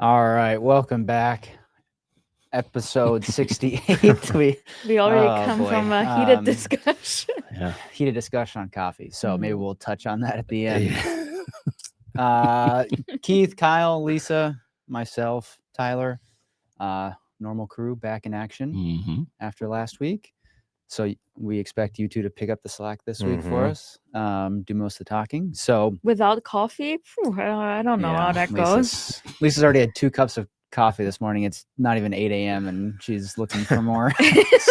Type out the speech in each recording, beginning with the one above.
All right, welcome back. Episode 68. We already come boy. from a heated discussion. Yeah. Heated discussion on coffee. So maybe we'll touch on that at the end. Yeah. Keith, Kyle, Lisa, myself, Tyler, normal crew back in action Mm-hmm. after last week. So we expect you two to pick up the slack this week for us, do most of the talking. So Without coffee, I don't know how that goes. Lisa's already had 2 cups of coffee this morning. It's not even 8 a.m. and she's looking for more.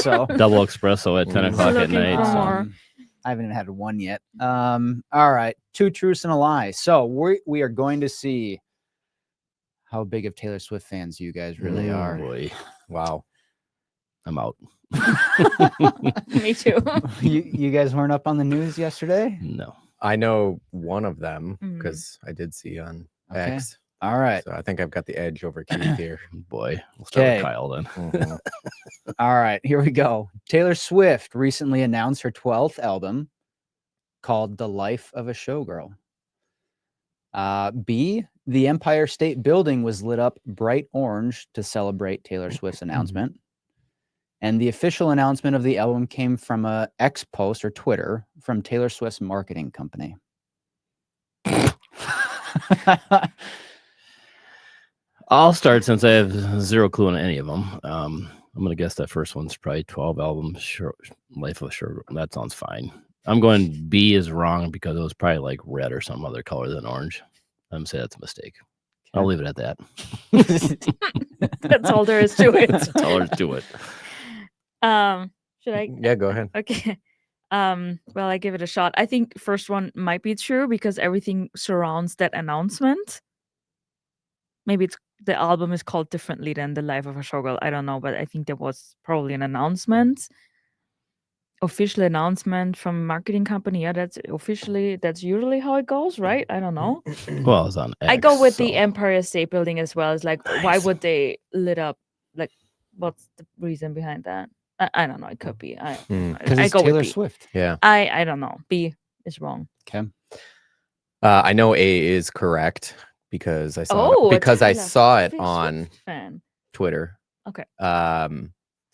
So double espresso at 10 o'clock at night. I haven't even had one yet. All right, 2 truths and a lie. So we are going to see how big of Taylor Swift fans you guys really are. Boy. Wow. I'm out. Me too. You guys weren't up on the news yesterday? No. I know one of them because I did see on X. All right. So I think I've got the edge over Keith here. Boy. We'll start with Kyle then. All right, here we go. Taylor Swift recently announced her 12th album called The Life of a Showgirl. B, the Empire State Building was lit up bright orange to celebrate Taylor Swift's announcement. And the official announcement of the album came from a X post or Twitter from Taylor Swift's marketing company. I'll start since I have zero clue on any of them. I'm going to guess that first one's probably 12 albums, Life of a Showgirl. That sounds fine. I'm going B is wrong because it was probably like red or some other color than orange. I'm going to say that's a mistake. I'll leave it at that. That's all there is to it. That's all there is to it. Should I? Yeah, go ahead. Okay. Well, I give it a shot. I think first one might be true because everything surrounds that announcement. Maybe the album is called differently than The Life of a Showgirl. I don't know, but I think there was probably an announcement, official announcement from a marketing company. Yeah, that's usually how it goes, right? I don't know. Well, it's on X, I go with the Empire State Building as well. It's like, why would they lit up? Like, what's the reason behind that? I don't know. It could be. I go Taylor with B. Swift. Yeah. I don't know. B is wrong. Okay. I know A is correct because I saw it on Twitter. Okay. So A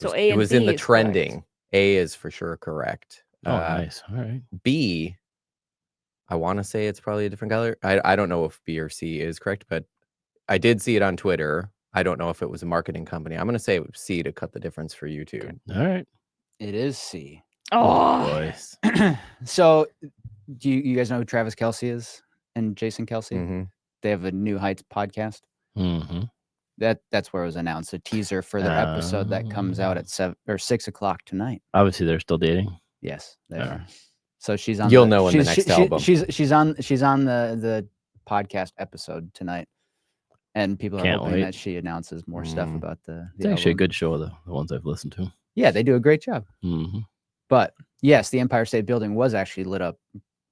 and it was B in the is trending. correct. A is for sure correct. Oh, nice. All right. B, I want to say it's probably a different color. I don't know if B or C is correct, but I did see it on Twitter. I don't know if it was a marketing company. I'm going to say C to cut the difference for you two. Okay. All right. It is C. Oh, boy. So do you guys know who Travis Kelce is and Jason Kelce? Mm-hmm. They have a New Heights podcast. Mm-hmm. That's where it was announced. A teaser for their episode that comes out at 7 or 6 o'clock tonight. Obviously, they're still dating. Yes, they are. So she's on. You'll know in the next album. She's on the podcast episode tonight, and people are hoping that she announces more stuff about the It's actually album. a good show, the ones I've listened to. Yeah, they do a great job. Mm-hmm. But yes, the Empire State Building was actually lit up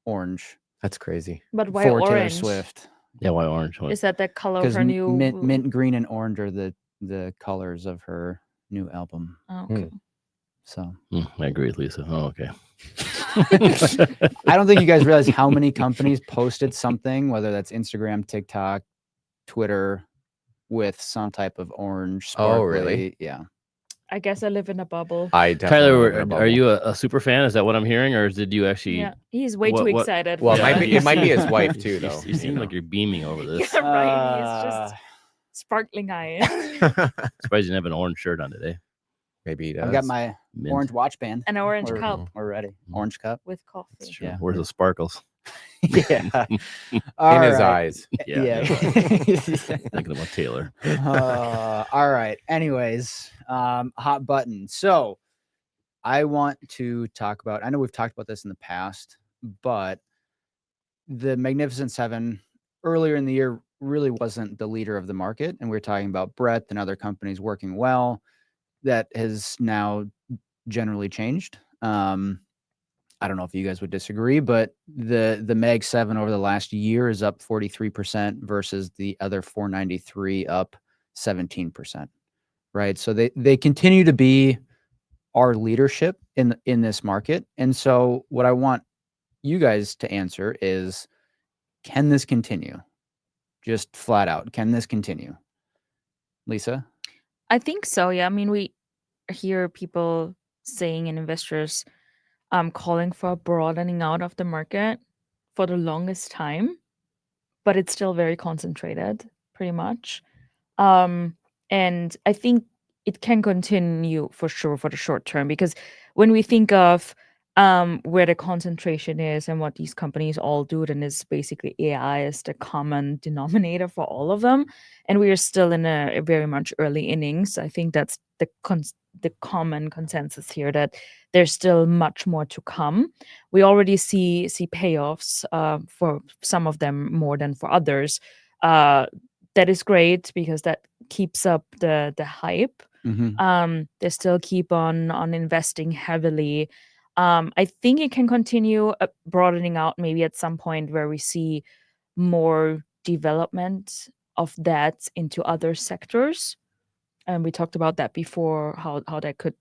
orange. That's crazy. but why for Taylor orange? Swift. Yeah, why orange? Is that the color of Because her new mint, green, and orange are the colors of her new album. Oh, okay. So I agree with Lisa. Oh, okay. I don't think you guys realize how many companies posted something, whether that's Instagram, TikTok, Twitter, with some type of orange. Sparkly. Oh, really? Yeah. I guess I live in a bubble. Tyler, are you a super fan? Is that what I'm hearing, or did you actually? Yeah, he's way too excited. Well, for it might be his wife too, though. You seem like you're beaming over this. Yeah, right. He's just sparkling eyes. Surprised you didn't have an orange shirt on today. Maybe he does. I've got my Mint. orange watch band. An orange cup We're ready. Orange cup. with coffee. That's true. Yeah. Where's the sparkles? Yeah. In his eyes. Yeah. Thinking about Taylor. All right. Anyways, hot button. So I want to talk about, I know we've talked about this in the past, but the Magnificent Seven earlier in the year really wasn't the leader of the market. And we were talking about breadth and other companies working well. That has now generally changed. I don't know if you guys would disagree, but the Mag 7 over the last year is up 43% versus the other 493 up 17%. Right. So they continue to be our leadership in this market. And so what I want you guys to answer is, can this continue? Just flat out, can this continue? Lisa? I think so. Yeah. I mean, we hear people saying and investors calling for a broadening out of the market for the longest time, but it's still very concentrated, pretty much. And I think it can continue for sure for the short term, because when we think of where the concentration is and what these companies all do, then it's basically AI is the common denominator for all of them. And we are still in a very much early innings. I think that's the common consensus here, that there's still much more to come. We already see payoffs for some of them more than for others. That is great because that keeps up the hype. They still keep on investing heavily. I think it can continue broadening out maybe at some point where we see more development of that into other sectors. And we talked about that before, how that could,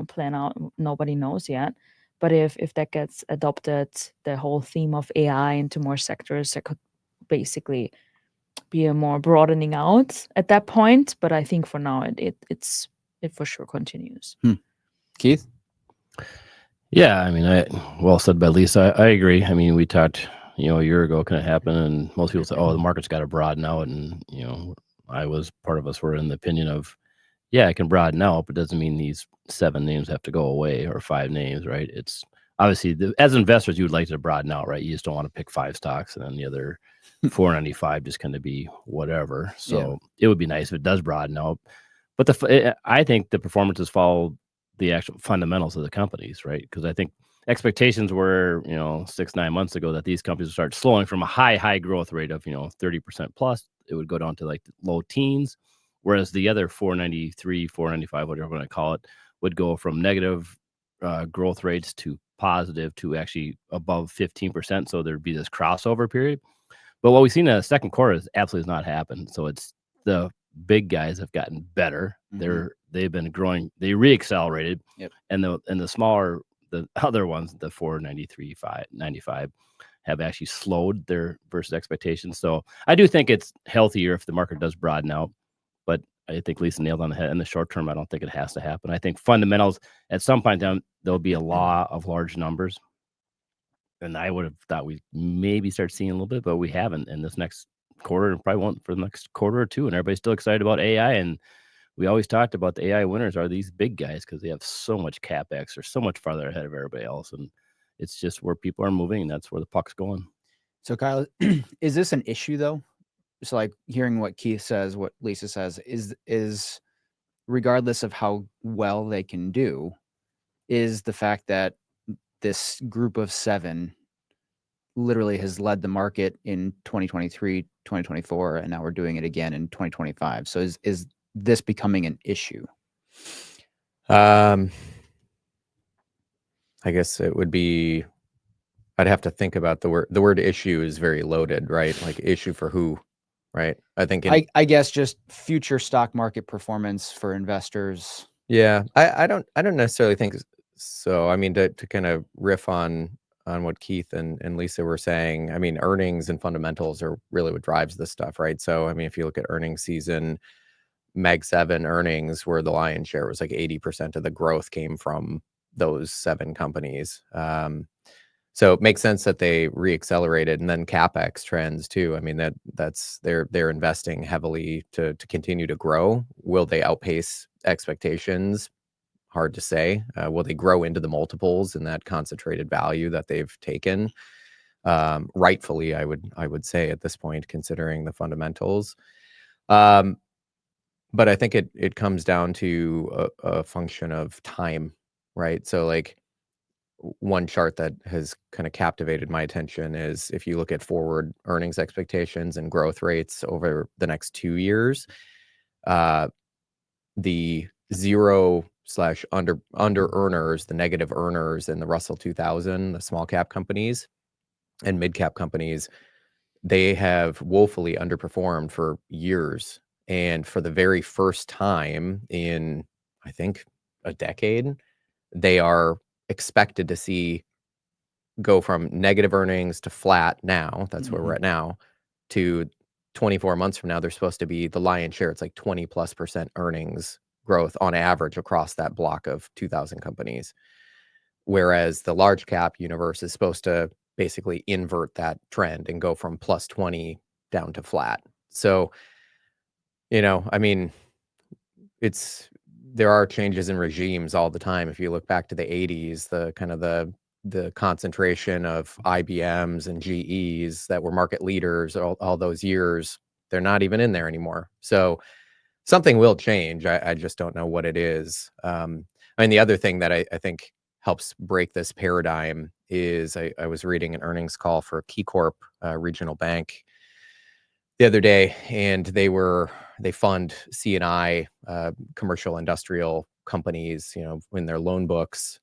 plan out. Nobody knows yet. But if that gets adopted, the whole theme of AI into more sectors, that could basically be a more broadening out at that point. But I think for now it for sure continues. Keith? Yeah, I mean, well said by Lisa. I agree. I mean, we talked, a year ago, can it happen? And most people say, oh, the market's got to broaden out. And, part of us were in the opinion of, yeah, it can broaden out, but doesn't mean these 7 names have to go away or 5 names, right? It's obviously, as investors, you would like to broaden out, right? You just don't want to pick 5 stocks and then the other 495 just kind of be whatever. So it would be nice if it does broaden out. But I think the performances follow the actual fundamentals of the companies, right? Because I think expectations were, 6-9 months ago that these companies would start slowing from a high growth rate of, 30% plus. It would go down to like the low teens, whereas the other 493, 495, whatever you want to call it, would go from negative growth rates to positive to actually above 15%. So there'd be this crossover period. But what we've seen in the second quarter is absolutely has not happened. So it's the big guys have gotten better. They've been growing. They re-accelerated. And the smaller, the other ones, the 493, 595, have actually slowed their versus expectations. So I do think it's healthier if the market does broaden out. But I think Lisa nailed on the head. In the short term, I don't think it has to happen. I think fundamentals, at some point down, there'll be a law of large numbers. And I would have thought we'd maybe start seeing a little bit, but we haven't in this next quarter, and probably won't for the next quarter or two. And everybody's still excited about AI. And we always talked about the AI winners are these big guys because they have so much CapEx or so much farther ahead of everybody else. And it's just where people are moving, and that's where the puck's going. So, Kyle, is this an issue, though? So, like, hearing what Keith says, what Lisa says, is regardless of how well they can do, is the fact that this group of 7 literally has led the market in 2023, 2024, and now we're doing it again in 2025. So is this becoming an issue? I guess it would be, I'd have to think about the word issue is very loaded, right? Like issue for who, right? I think I guess just future stock market performance for investors. Yeah, I don't necessarily think so. I mean, to kind of riff on what Keith and Lisa were saying, I mean, earnings and fundamentals are really what drives this stuff, right? So, I mean, if you look at earnings season, Mag 7 earnings, where the lion's share was like 80% of the growth came from those 7 companies. So it makes sense that they reaccelerated, and then CapEx trends too. I mean, that's they're investing heavily to continue to grow. Will they outpace expectations? Hard to say. Will they grow into the multiples and that concentrated value that they've taken? Rightfully, I would say at this point, considering the fundamentals. But I think it comes down to a function of time, right? So like, one chart that has kind of captivated my attention is if you look at forward earnings expectations and growth rates over the next 2 years, the 0/under earners, the negative earners in the Russell 2000, the small cap companies and mid cap companies, they have woefully underperformed for years. And for the very first time in, I think, a decade, they are expected to see go from negative earnings to flat now, that's where we're at now, to 24 months from now, they're supposed to be the lion's share. It's like 20+% earnings growth on average across that block of 2,000 companies. Whereas the large cap universe is supposed to basically invert that trend and go from plus 20 down to flat. So, I mean, there are changes in regimes all the time. If you look back to the 80s, the kind of the concentration of IBMs and GEs that were market leaders all those years, they're not even in there anymore. So something will change. I just don't know what it is. I mean, the other thing that I think helps break this paradigm is I was reading an earnings call for KeyCorp Regional Bank the other day, and they fund C&I commercial industrial companies, in their loan books,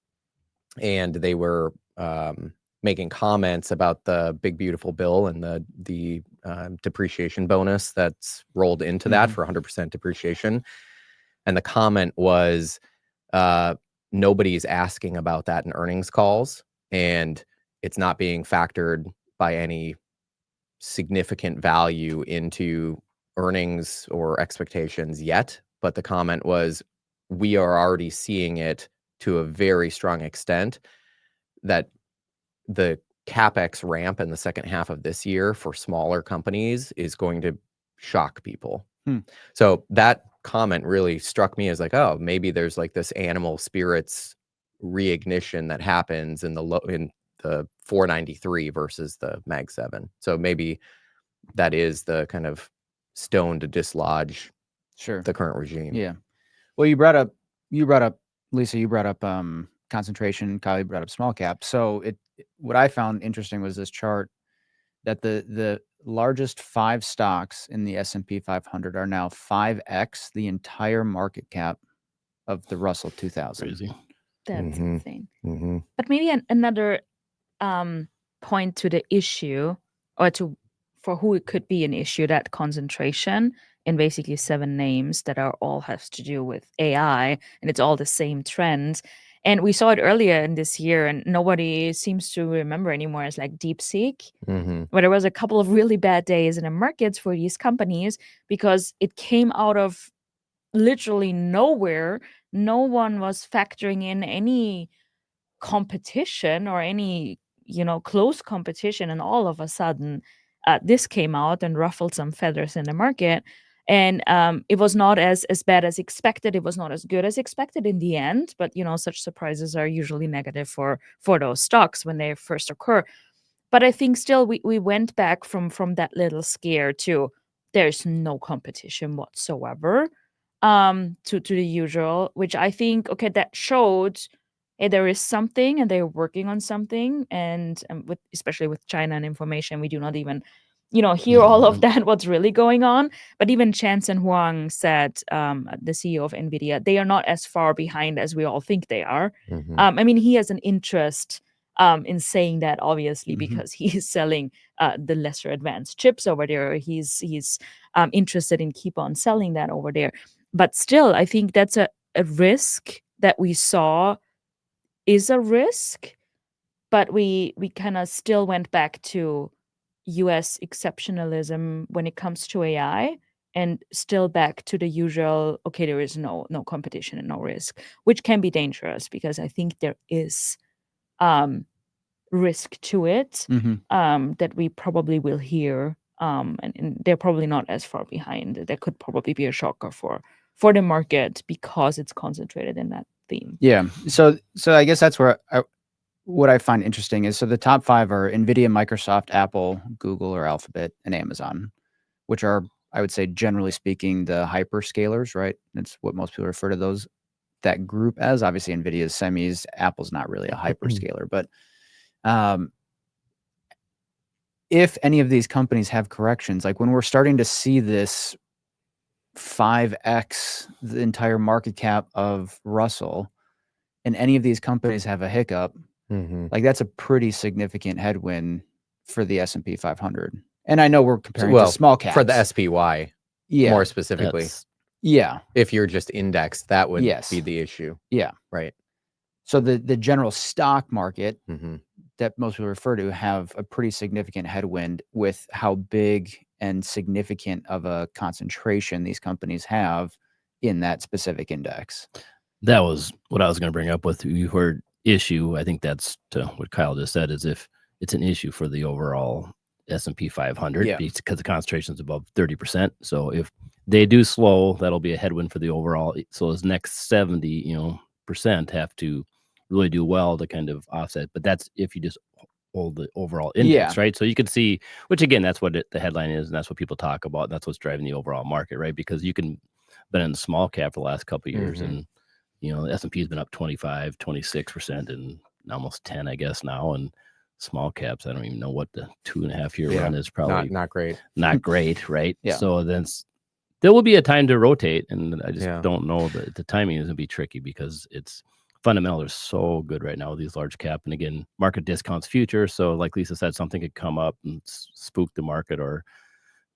and they were making comments about the big beautiful bill and the depreciation bonus that's rolled into that for 100% depreciation. And the comment was, nobody's asking about that in earnings calls, and it's not being factored by any significant value into earnings or expectations yet. But the comment was, we are already seeing it to a very strong extent, that the CapEx ramp in the second half of this year for smaller companies is going to shock people. So that comment really struck me as like, oh, maybe there's like this animal spirits reignition that happens in the 493 versus the Mag 7. So maybe that is the kind of stone to dislodge the current regime. Yeah. Well, you brought up Lisa, you brought up concentration, Kyle, you brought up small cap. So what I found interesting was this chart that the largest 5 stocks in the S&P 500 are now 5x the entire market cap of the Russell 2000. Crazy. That's insane. But maybe another point to the issue, or for who it could be an issue, that concentration in basically 7 names that are all has to do with AI, and it's all the same trends. And we saw it earlier in this year, and nobody seems to remember anymore, as like DeepSeek, where there was a couple of really bad days in the markets for these companies because it came out of literally nowhere. No one was factoring in any competition or any close competition, and all of a sudden this came out and ruffled some feathers in the market. And it was not as bad as expected. It was not as good as expected in the end, but such surprises are usually negative for those stocks when they first occur. But I think still we went back from that little scare to there's no competition whatsoever, to the usual, which I think, okay, that showed there is something and they're working on something. And especially with China and information, we do not even hear all of that, what's really going on. But even Jensen Huang said, the CEO of NVIDIA, they are not as far behind as we all think they are. I mean, he has an interest in saying that, obviously, because he's selling the lesser advanced chips over there. He's interested in keep on selling that over there. But still, I think that's a risk that we saw is a risk. But we kind of still went back to US exceptionalism when it comes to AI, and still back to the usual, okay, there is no competition and no risk, which can be dangerous because I think there is risk to it, that we probably will hear, and they're probably not as far behind. There could probably be a shocker for the market because it's concentrated in that theme. Yeah. So I guess that's where what I find interesting is, so the top 5 are NVIDIA, Microsoft, Apple, Google or Alphabet, and Amazon, which are, I would say, generally speaking, the hyperscalers, right? That's what most people refer to that group as. Obviously, NVIDIA is semis. Apple's not really a hyperscaler, but if any of these companies have corrections, like when we're starting to see this 5x the entire market cap of Russell, and any of these companies have a hiccup, like that's a pretty significant headwind for the S&P 500. And I know we're comparing to small caps. For the SPY, more specifically. If you're just indexed, that would be the issue. Yeah. Right. So the general stock market that most people refer to have a pretty significant headwind with how big and significant of a concentration these companies have in that specific index. That was what I was going to bring up with you heard issue. I think that's to what Kyle just said, is if it's an issue for the overall S&P 500 Yeah. because the concentration is above 30%. So if they do slow, that'll be a headwind for the overall. So those next 70, percent have to really do well to kind of offset. But that's if you just hold the overall index, right? So you can see, which again, that's what the headline is, and that's what people talk about. And that's what's driving the overall market, right? Because you can been in small cap for the last couple of years, and the S&P has been up 25, 26%, and almost 10, I guess now. And small caps, I don't even know what the 2.5 year run is. Probably not great. Not great, right? Yeah. So then there will be a time to rotate, and I just don't know that the timing is going to be tricky because it's fundamentals are so good right now with these large cap. And again, market discounts future. So like Lisa said, something could come up and spook the market, or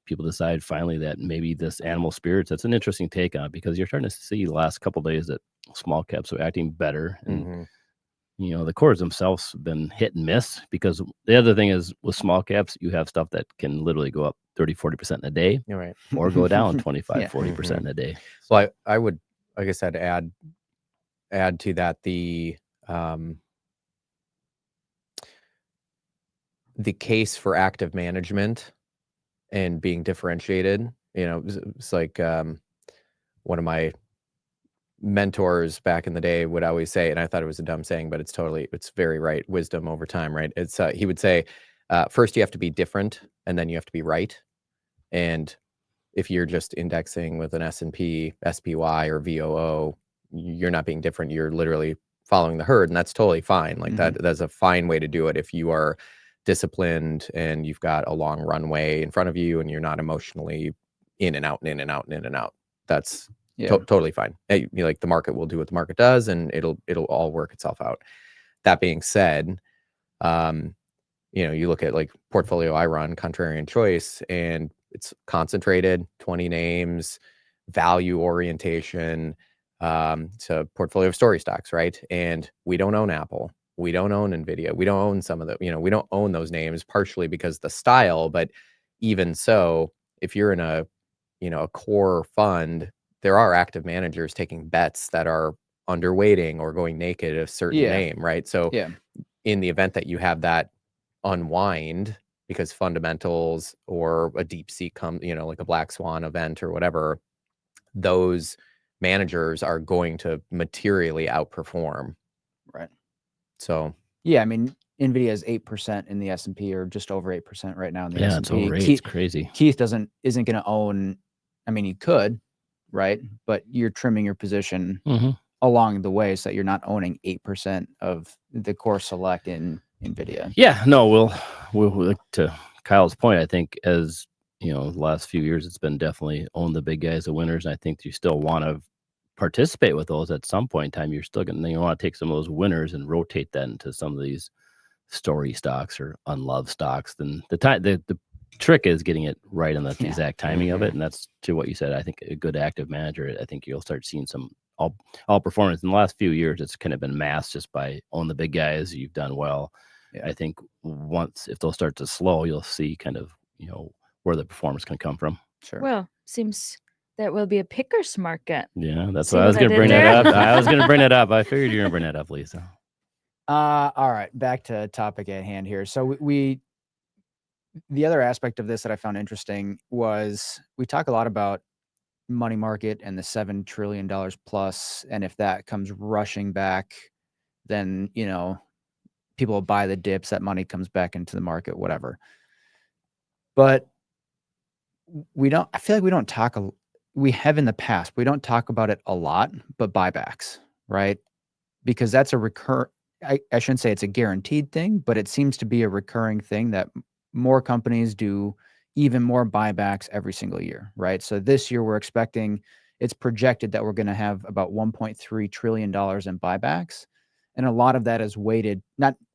people decide finally that maybe this animal spirits, that's an interesting take on it, because you're starting to see the last couple of days that small caps are acting better. And the cores themselves have been hit and miss, because the other thing is with small caps, you have stuff that can literally go up 30-40% in a day, or go down 25-40% in a day. So I would, like I said, add to that the case for active management and being differentiated. It's like one of my mentors back in the day would always say, and I thought it was a dumb saying, but it's very right. Wisdom over time, right? It's he would say, first you have to be different, and then you have to be right. And if you're just indexing with an S&P, SPY, or VOO, you're not being different. You're literally following the herd, and that's totally fine. Like that's a fine way to do it if you are disciplined and you've got a long runway in front of you and you're not emotionally in and out and in and out and in and out. That's totally fine. Like the market will do what the market does, and it'll all work itself out. That being said, you look at like portfolio I run, Contrarian Choice, and it's concentrated, 20 names, value orientation. It's a portfolio of story stocks, right? And we don't own Apple. We don't own NVIDIA. We don't own some of the, we don't own those names, partially because the style. But even so, if you're in a core fund, there are active managers taking bets that are underweighting or going naked a certain name, right? So in the event that you have that unwind because fundamentals or a deep sea comes, like a black swan event or whatever, those managers are going to materially outperform. Right. So yeah, I mean, NVIDIA is 8% in the S&P, or just over 8% right now in the S&P. It's over 8. It's crazy. Keith isn't going to own. I mean, he could, right? But you're trimming your position along the way so that you're not owning 8% of the core select in NVIDIA. Yeah, no, we'll look to Kyle's point. I think as the last few years, it's been definitely own the big guys, the winners. And I think you still want to participate with those at some point in time. You're still going to want to take some of those winners and rotate that into some of these story stocks or unloved stocks. Then the trick is getting it right on the exact timing of it. And that's to what you said. I think a good active manager, I think you'll start seeing some all performance in the last few years. It's kind of been masked just by own the big guys. You've done well. I think if they'll start to slow, you'll see kind of, where the performance can come from. Sure. Well, seems that will be a picker's market. Yeah, that's why I was going to bring that up. I was going to bring it up. I figured you were going to bring that up, Lisa. All right, back to topic at hand here. So the other aspect of this that I found interesting was we talk a lot about money market and the $7 trillion plus, and if that comes rushing back, then people will buy the dips, that money comes back into the market, whatever. But I feel like we have in the past, we don't talk about it a lot, but buybacks, right? Because that's I shouldn't say it's a guaranteed thing, but it seems to be a recurring thing that more companies do even more buybacks every single year, right? So this year it's projected that we're going to have about $1.3 trillion in buybacks. And a lot of that is weighted,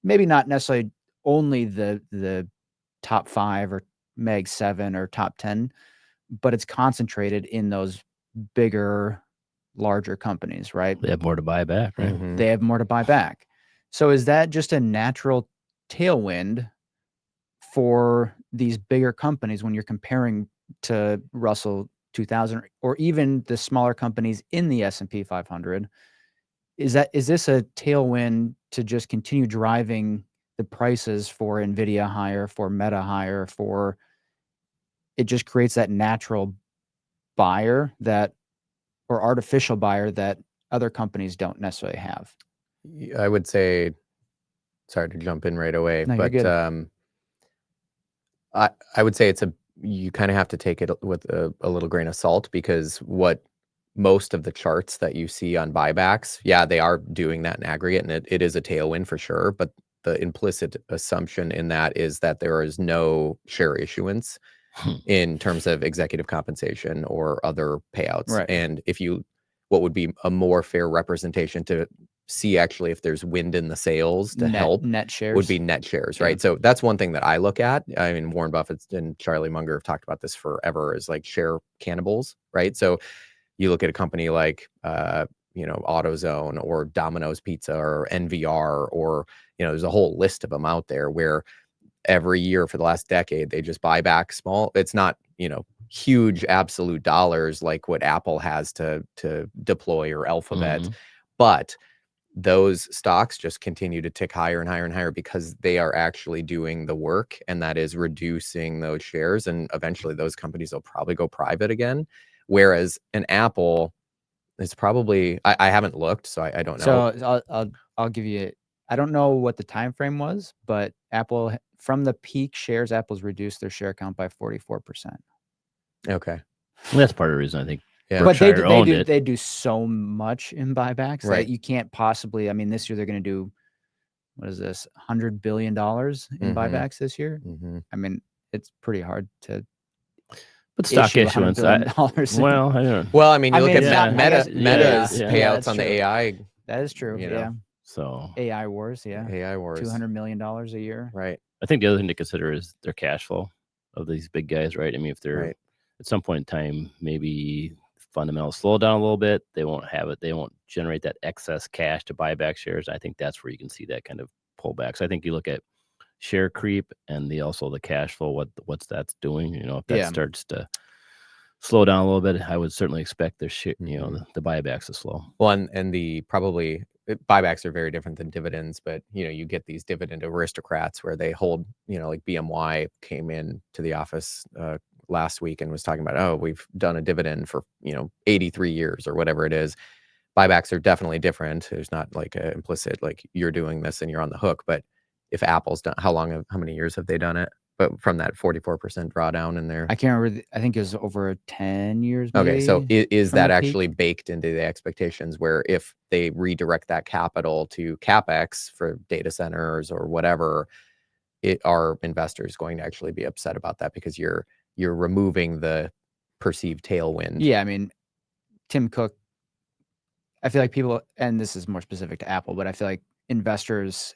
maybe not necessarily only the top 5 or Meg 7 or top 10, but it's concentrated in those bigger, larger companies, right? They have more to buy back, right? They have more to buy back. So is that just a natural tailwind for these bigger companies, when you're comparing to Russell 2000 or even the smaller companies in the S&P 500, is this a tailwind to just continue driving the prices for Nvidia higher, for Meta higher, for it just creates that natural buyer or artificial buyer that other companies don't necessarily have? I would say, sorry to jump in right away, No, you're but good. I would say you kind of have to take it with a little grain of salt, because what most of the charts that you see on buybacks, yeah, they are doing that in aggregate, and it is a tailwind for sure. But the implicit assumption in that is that there is no share issuance in terms of executive compensation or other payouts. Right. And what would be a more fair representation to see actually if there's wind in the sails to help net shares would be net shares, right? Yeah. So that's one thing that I look at. I mean, Warren Buffett and Charlie Munger have talked about this forever, is like share cannibals, right? So you look at a company like, AutoZone or Domino's Pizza or NVR, or, there's a whole list of them out there where every year for the last decade, they just buy back small. It's not, huge absolute dollars like what Apple has to deploy, or Alphabet, but those stocks just continue to tick higher and higher and higher because they are actually doing the work, and that is reducing those shares. And eventually those companies will probably go private again. Whereas an Apple is probably, I haven't looked, so I don't know. So I'll give you, I don't know what the time frame was, but Apple, from the peak shares, Apple's reduced their share count by 44%. Okay. That's part of the reason I think. Yeah. But Berkshire they do so much in buybacks Right. that you can't possibly. I mean, this year they're going to do, what is this, $100 billion in buybacks this year? I mean, it's pretty hard to. But stock issue $100 issuance, billion. well, I don't know. Well, I mean, you look it's at not- I guess- Meta's yeah, payouts that's on the true. AI. That is true. You know. Yeah. So AI wars. Yeah. AI wars. $200 million a year. Right. I think the other thing to consider is their cash flow of these big guys, right? I mean, if they're at some point in time, maybe fundamentals slow down a little bit, they won't have it. They won't generate that excess cash to buy back shares. I think that's where you can see that kind of pullback. So I think you look at share creep and also the cash flow, what's that's doing. If that starts to slow down a little bit, I would certainly expect their share, the buybacks to slow. Well, and the probably buybacks are very different than dividends, but you get these dividend aristocrats where they hold, like BMY came in to the office last week and was talking about, oh, we've done a dividend for 83 years or whatever it is. Buybacks are definitely different. There's not like an implicit like you're doing this and you're on the hook. But if Apple's done, how many years have they done it? But from that 44% drawdown in there, I can't remember. I think it was over 10 years. Maybe, okay, so is that actually peak? baked into the expectations where if they redirect that capital to CapEx for data centers or whatever, are investors going to actually be upset about that because you're removing the perceived tailwind? Yeah, I mean, Tim Cook. I feel like people, and this is more specific to Apple, but I feel like investors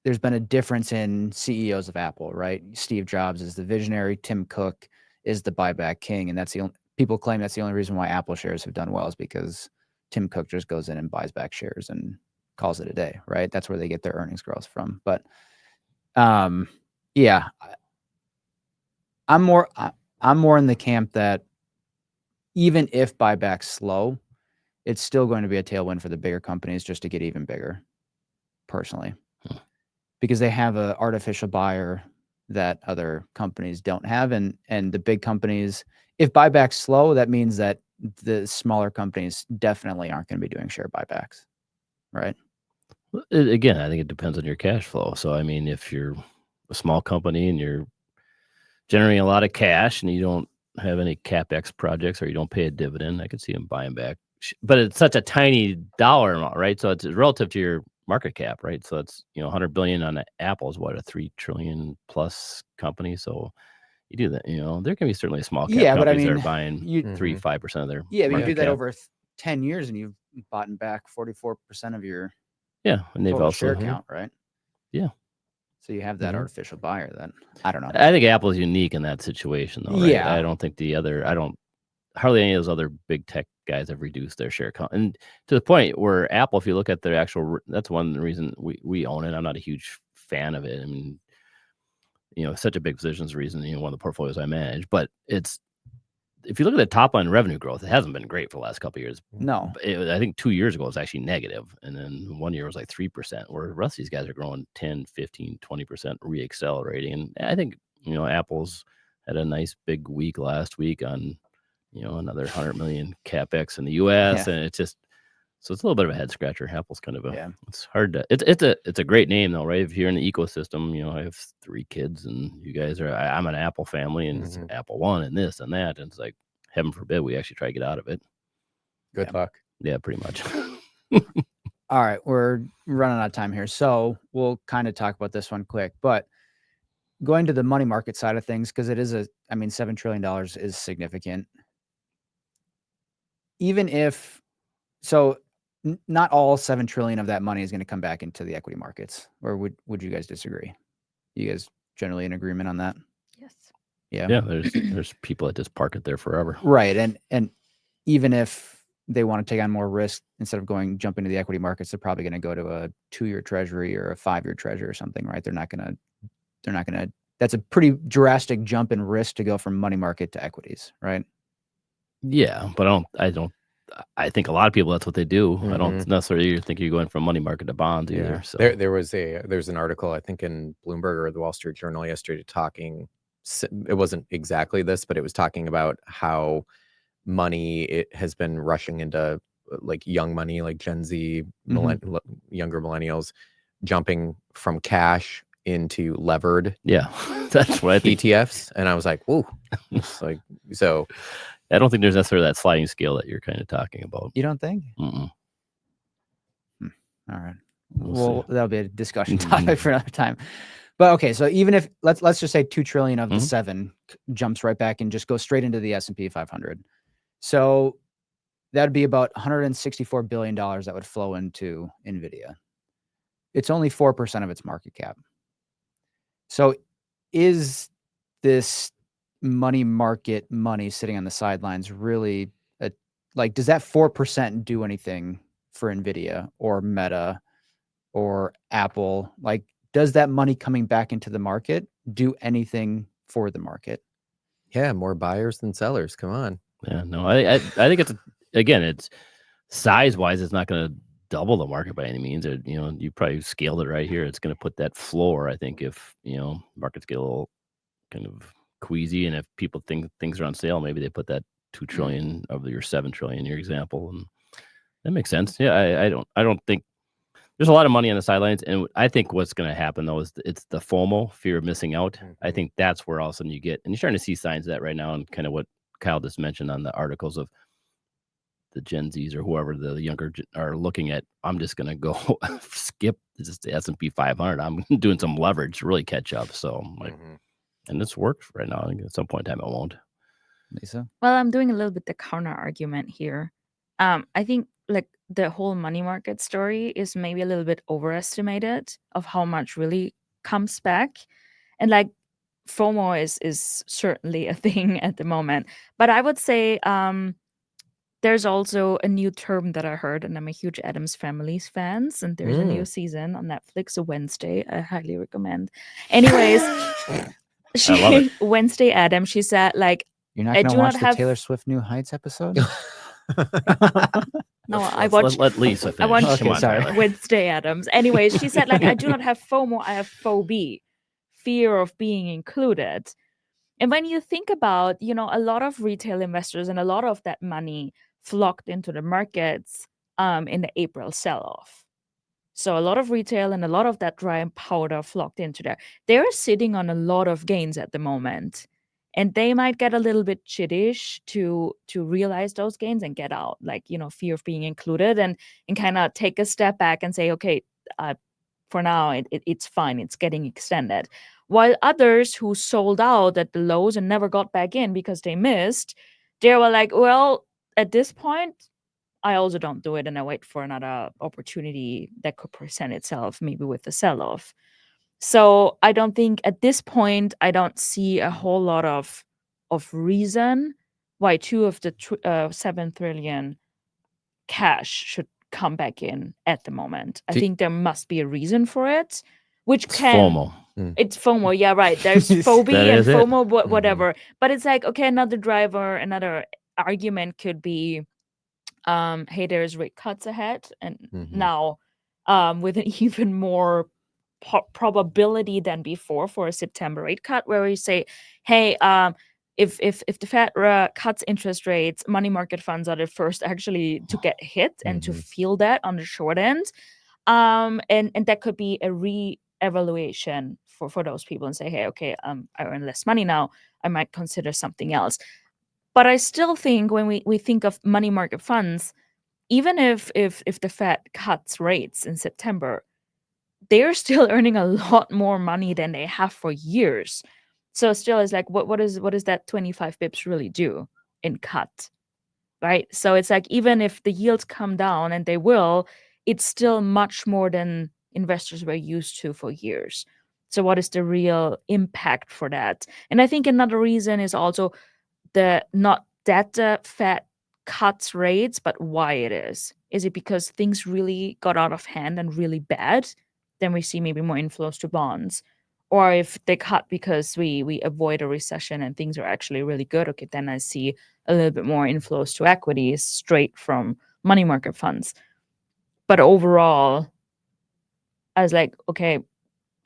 there's been a difference in CEOs of Apple, right? Steve Jobs is the visionary. Tim Cook is the buyback king. And people claim that's the only reason why Apple shares have done well is because Tim Cook just goes in and buys back shares and calls it a day, right? That's where they get their earnings growth from. But yeah, I'm more in the camp that even if buybacks slow, it's still going to be a tailwind for the bigger companies just to get even bigger, personally. Because they have an artificial buyer that other companies don't have. And the big companies, if buybacks slow, that means that the smaller companies definitely aren't going to be doing share buybacks, right? Again, I think it depends on your cash flow. So, I mean, if you're a small company and you're generating a lot of cash and you don't have any CapEx projects or you don't pay a dividend, I could see them buying back. But it's such a tiny dollar amount, right? So it's relative to your market cap, right? So it's 100 billion on Apple is what, a 3 trillion plus company. So you do that, there can be certainly small cap companies that are buying 3-5% of their but you do that cap. over 10 years and you've bought back 44% of your and they've total also share count, right? Yeah. So you have that artificial buyer. Then I don't know. I think Apple is unique in that situation, though. Right? Yeah, I don't think hardly any of those other big tech guys have reduced their share count. And to the point where Apple, if you look at their actual, that's one reason we own it. I'm not a huge fan of it. I mean, such a big position is the reason, one of the portfolios I manage. But if you look at the top line revenue growth, it hasn't been great for the last couple of years. No. I think 2 years ago it was actually negative, and then 1 year was like 3%, where the rest of these guys are growing 10, 15, 20%, re-accelerating. And I think, Apple's had a nice big week last week on, another 100 million CapEx in the US. Yeah. And it's just, so it's a little bit of a head scratcher. Apple's kind of Yeah. it's hard to, it's a great name though, right? If you're in the ecosystem, I have 3 kids and you guys I'm an Apple family, and it's Apple One and this and that. And it's like, heaven forbid we actually try to get out of it. Good luck. Yeah, pretty much. All right, we're running out of time here, so we'll kind of talk about this one quick. But going to the money market side of things, because it is $7 trillion is significant. Even if, so not all 7 trillion of that money is going to come back into the equity markets, or would you guys disagree? You guys generally in agreement on that? Yes. Yeah. Yeah, there's people that just park it there forever. Right. And even if they want to take on more risk, instead of jumping to the equity markets, they're probably going to go to a 2-year treasury or a 5-year treasury or something, right? They're not going to, that's a pretty drastic jump in risk to go from money market to equities, right? Yeah, but I think a lot of people, that's what they do. I don't necessarily think you're going from money market to bonds either. So there's an article, I think in Bloomberg or the Wall Street Journal yesterday talking, it wasn't exactly this, but it was talking about how money, it has been rushing into like young money, like Gen Z, younger millennials, jumping from cash into levered that's what I think. ETFs. And I was like, whoa. Like, so I don't think there's necessarily that sliding scale that you're kind of talking about. You don't think? Mm-mm. All right. We'll that'll be a discussion topic for another time. But okay, so even if let's just say 2 trillion of the 7 jumps right back and just goes straight into the S&P 500. So that'd be about $164 billion that would flow into NVIDIA. It's only 4% of its market cap. So is this money market money sitting on the sidelines really does that 4% do anything for NVIDIA or Meta or Apple? Like, does that money coming back into the market do anything for the market? Yeah, more buyers than sellers. Come on. Yeah, no, I think it's size wise, it's not going to double the market by any means. You probably scaled it right here. It's going to put that floor. I think if markets get a little kind of queasy, and if people think things are on sale, maybe they put that 2 trillion of your 7 trillion in your example, and that makes sense. Yeah, I don't think there's a lot of money on the sidelines, and I think what's going to happen though is it's the FOMO, fear of missing out. I think that's where all of a sudden you're starting to see signs of that right now, and kind of what Kyle just mentioned on the articles of the Gen Zs or whoever the younger are looking at. I'm just going to go skip just the S&P 500. I'm doing some leverage to really catch up. So and this works right now. I think at some point in time it won't. Lisa? Well, I'm doing a little bit the counter argument here. I think like the whole money market story is maybe a little bit overestimated of how much really comes back. And like FOMO is certainly a thing at the moment. But I would say there's also a new term that I heard, and I'm a huge Addams Family's fans, and there's a new season on Netflix, a Wednesday. I highly recommend. Anyways, Wednesday Addams, she said, like, you're not going to watch the Taylor Swift New Heights episode? No, I watched. Let Lisa finish. I watched Come on, Tyler. Wednesday Addams. Anyways, she said, like, I do not have FOMO, I have phobia, fear of being included. And when you think about, a lot of retail investors and a lot of that money flocked into the markets in the April sell-off. So a lot of retail and a lot of that dry powder flocked into there. They're sitting on a lot of gains at the moment. And they might get a little bit chittish to realize those gains and get out, like, fear of being included, and kind of take a step back and say, okay, for now, it's fine. It's getting extended. While others who sold out at the lows and never got back in because they missed, they were like, well, at this point, I also don't do it, and I wait for another opportunity that could present itself, maybe with the sell-off. So I don't think at this point, I don't see a whole lot of reason why 2 of the 7 trillion cash should come back in at the moment. I think there must be a reason for it, which It's can FOMO. it's FOMO, yeah, right. There's That phobia and is it. FOMO, whatever. But it's like, okay, another argument could be, hey, there's rate cuts ahead, and now, with an even more probability than before for a September rate cut, where we say, hey, if the Fed cuts interest rates, money market funds are the first actually to get hit and to feel that on the short end. And that could be a re-evaluation for those people and say, hey, okay, I earn less money now, I might consider something else. But I still think when we think of money market funds, even if the Fed cuts rates in September, they're still earning a lot more money than they have for years. So still, it's like, what does that 25 bips really do in cut, right? So it's like, even if the yields come down, and they will, it's still much more than investors were used to for years. So what is the real impact for that? And I think another reason is also not that the Fed cuts rates, but why it is. Is it because things really got out of hand and really bad? Then we see maybe more inflows to bonds. Or if they cut because we avoid a recession and things are actually really good, okay, then I see a little bit more inflows to equities straight from money market funds. But overall, I was like, okay,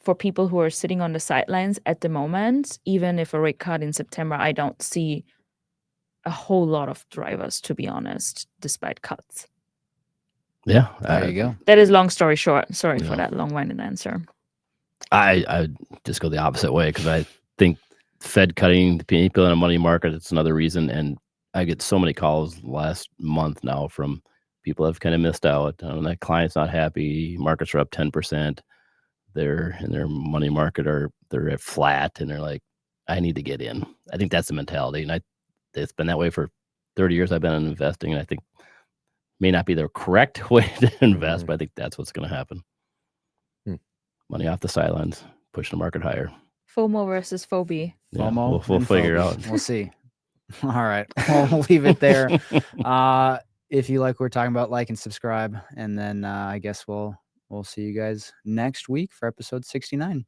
for people who are sitting on the sidelines at the moment, even if a rate cut in September, I don't see a whole lot of drivers, to be honest, despite cuts. Yeah. There you go. That is long story short. Sorry for Yeah. that long-winded answer. I just go the opposite way, because I think Fed cutting the people in a money market, it's another reason. And I get so many calls last month now from people that have kind of missed out. That client's not happy. Markets are up 10%. They're in their money market, or they're at flat, and they're like, I need to get in. I think that's the mentality. And it's been that way for 30 years I've been investing, and I think may not be the correct way to invest, but I think that's what's going to happen. Money off the sidelines, push the market higher. FOMO versus phobia. Yeah, FOMO. we'll and figure it phobia. out. We'll see. All right. We'll leave it there. If you like what we're talking about, like and subscribe. And then I guess we'll see you guys next week for episode 69.